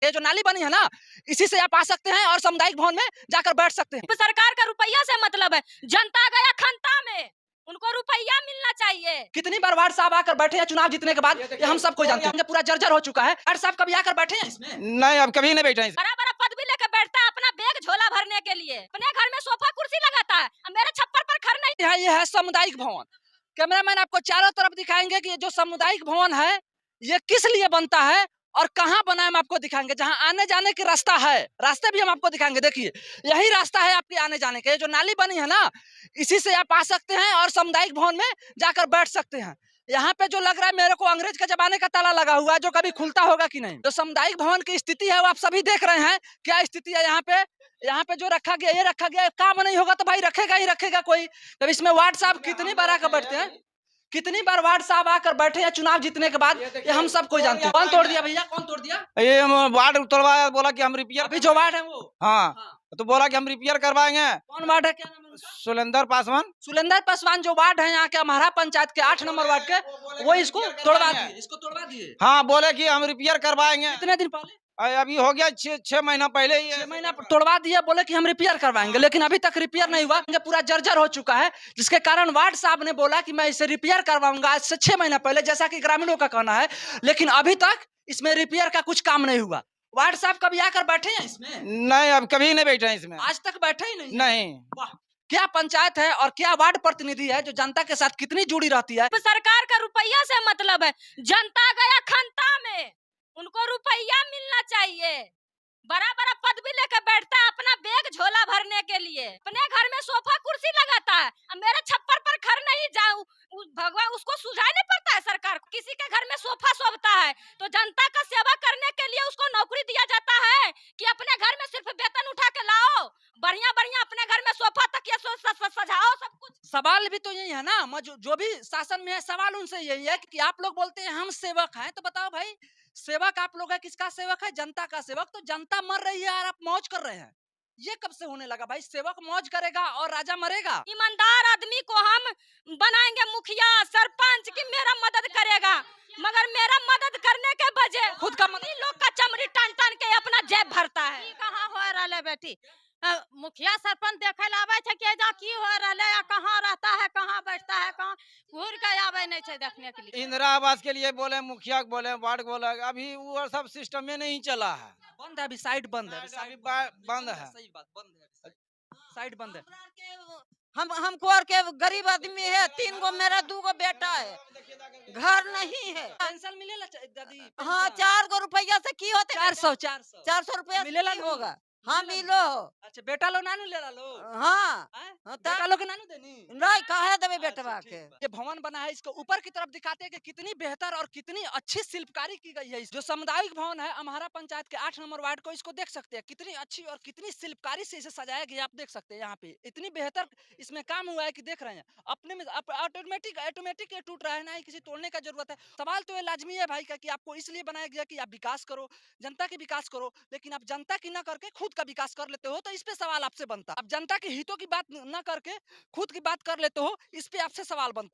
ये जो नाली बनी है ना, इसी से आप आ सकते हैं और सामुदायिक भवन में जाकर बैठ सकते हैं। सरकार का रुपया से मतलब है, जनता गया खंता में, उनको रुपया मिलना चाहिए। कितनी बार वार्ड साहब आकर बैठे हैं चुनाव जीतने के बाद, ये हम सबको जानते हैं। पूरा जर्जर हो चुका है। वार्ड साहब कभी आकर बैठे हैं इसमें? नहीं, अब कभी नहीं बैठे हैं। बड़ा बड़ा पदवी लेकर बैठता है अपना बैग झोला भरने के लिए, अपने घर में सोफा कुर्सी लगाता है, मेरे छप्पर पर घर नहीं। यहाँ ये है सामुदायिक भवन। कैमरामैन आपको चारों तरफ दिखाएंगे कि ये जो सामुदायिक भवन है ये किस लिए बनता है और कहाँ बना है, हम आपको दिखाएंगे। जहाँ आने जाने की रास्ता है, रास्ते भी हम आपको दिखाएंगे। देखिए यही रास्ता है आपके आने जाने के। जो नाली बनी है ना, इसी से आप आ सकते हैं और सामुदायिक भवन में जाकर बैठ सकते हैं। यहाँ पे जो लग रहा है मेरे को अंग्रेज के जमाने का ताला लगा हुआ है, जो कभी खुलता होगा कि नहीं। जो सामुदायिक भवन की स्थिति है वो आप सभी देख रहे हैं। क्या स्थिति है यहाँ पे? यहाँ पे जो रखा गया, ये रखा गया, काम नहीं होगा तो भाई रखेगा ही रखेगा कोई। तब इसमें वार्ड साहब कितनी बार आकर बैठते हैं, कितनी बार वार्ड साहब आकर बैठे हैं चुनाव जीतने के बाद, ये हम सबको जानते हैं। कौन तोड़ दिया भैया, कौन तोड़ दिया? ये वार्ड तोड़वाया, बोला कि हम रिपेयर। अभी जो वार्ड है वो, हाँ, तो बोला कि हम रिपेयर करवाएंगे। कौन वार्ड है, क्या नाम है उसका? सुलेंदर पासवान। सुलेंदर पासवान जो वार्ड है यहाँ के हमारा पंचायत के 8 नंबर वार्ड के, वो इसको तोड़वा दिए, इसको तोड़वा दिए। हाँ, बोले कि हम रिपेयर करवाएंगे। कितने दिन पहले? अभी हो गया 6 महीना पहले ही। 6 महीना तोड़वा दिया, बोले कि हम रिपेयर करवाएंगे, लेकिन अभी तक रिपेयर नहीं हुआ। पूरा जर्जर हो चुका है, जिसके कारण वार्ड साहब ने बोला कि मैं इसे रिपेयर करवाऊंगा आज से 6 महीना पहले, जैसा कि ग्रामीणों का कहना है। लेकिन अभी तक इसमें रिपेयर का कुछ काम नहीं हुआ। वार्ड साहब कभी आकर बैठे हैं इसमें? नहीं, अब कभी नहीं बैठे हैं इसमें। आज तक बैठे ही नहीं? नहीं। वाह, क्या पंचायत है और क्या वार्ड प्रतिनिधि है जो जनता के साथ कितनी जुड़ी रहती है। सरकार का रुपया से मतलब है, जनता गया खंता में, उनको रुपया मिलना चाहिए। बड़ा बड़ा पदवी लेकर बैठता है अपना बैग झोला भरने के लिए, अपने घर में सोफा कुर्सी लगाता है, मेरे छप्पर पर घर नहीं जाऊं, भगवान उसको सुझाई नहीं पड़ता है सरकार को। किसी के घर में सोफा शोभता है तो जनता का सेवा करने के लिए उसको नौकरी दिया जाता है कि अपने घर में सिर्फ वेतन उठा के लाओ, बढ़िया बढ़िया अपने घर में सोफा तक सजाओ सब कुछ। सवाल भी तो यही है ना, जो भी शासन में है, सवाल उनसे यही है कि आप लोग बोलते हैं हम सेवक हैं, तो बताओ भाई सेवक आप लोग है, किसका सेवक है? जनता का सेवक। तो जनता मर रही है और आप मौज कर रहे हैं, ये कब से होने लगा भाई? सेवक मौज करेगा और राजा मरेगा। ईमानदार आदमी को हम बनाएंगे मुखिया सरपंच की मेरा मदद करेगा, मगर मेरा मदद करने के बजाय खुद का मदद लोग का चमड़ी टान टान के अपना जेब भरता है। कहाँ हो रहा बेटी, मुखिया सरपंच देखे आवे थे के जा की हो रहा, कहाँ रहता है, कहाँ बैठता है, कहाँ घूर के आवे नहीं थे देखने के लिए। इंदिरा आवास के लिए बोले, मुखिया को बोले, वार्ड को बोले, अभी वो सब सिस्टम में नहीं चला है। बंद है, अभी साइड बंद है, अभी बंद है। सही बात, बंद है, साइड बंद है। हमको और के गरीब आदमी है, 3 गो मेरा 2 गो बेटा है, घर नहीं है। पेंशन मिलेला दादी? हाँ, 4 गो रुपया से की होते? 400 रुपया मिलेला नहीं नहीं? होगा। हाँ मिलो। अच्छा, बेटा लोग नानू ले ला लो। हाँ, बेटा लोग के नानू देनी नहीं कहे देवे अच्छा, बेटवा ठीक के। बा। ये भवन बना है, इसको ऊपर की तरफ दिखाते हैं कि कितनी बेहतर और कितनी अच्छी शिल्पकारी की गई है। जो सामुदायिक भवन है हमारा पंचायत के 8 नंबर वार्ड को, इसको देख सकते हैं कितनी अच्छी और कितनी शिल्पकारी से इसे सजाया गया। आप देख सकते हैं यहाँ पे इतनी बेहतर इसमें काम हुआ है कि देख रहे हैं अपने में ऑटोमेटिक ये टूट रहा है, ना ही किसी तोड़ने का जरूरत है। सवाल तो ये लाजमी है भाई का कि आपको इसलिए बनाया गया कि आप विकास करो, जनता की विकास करो, लेकिन आप जनता की ना करके खुद का विकास कर लेते हो, तो इस पे सवाल आपसे बनता है। आप जनता के हितों की बात ना करके खुद की बात कर लेते हो, इस पे आपसे सवाल बनता है।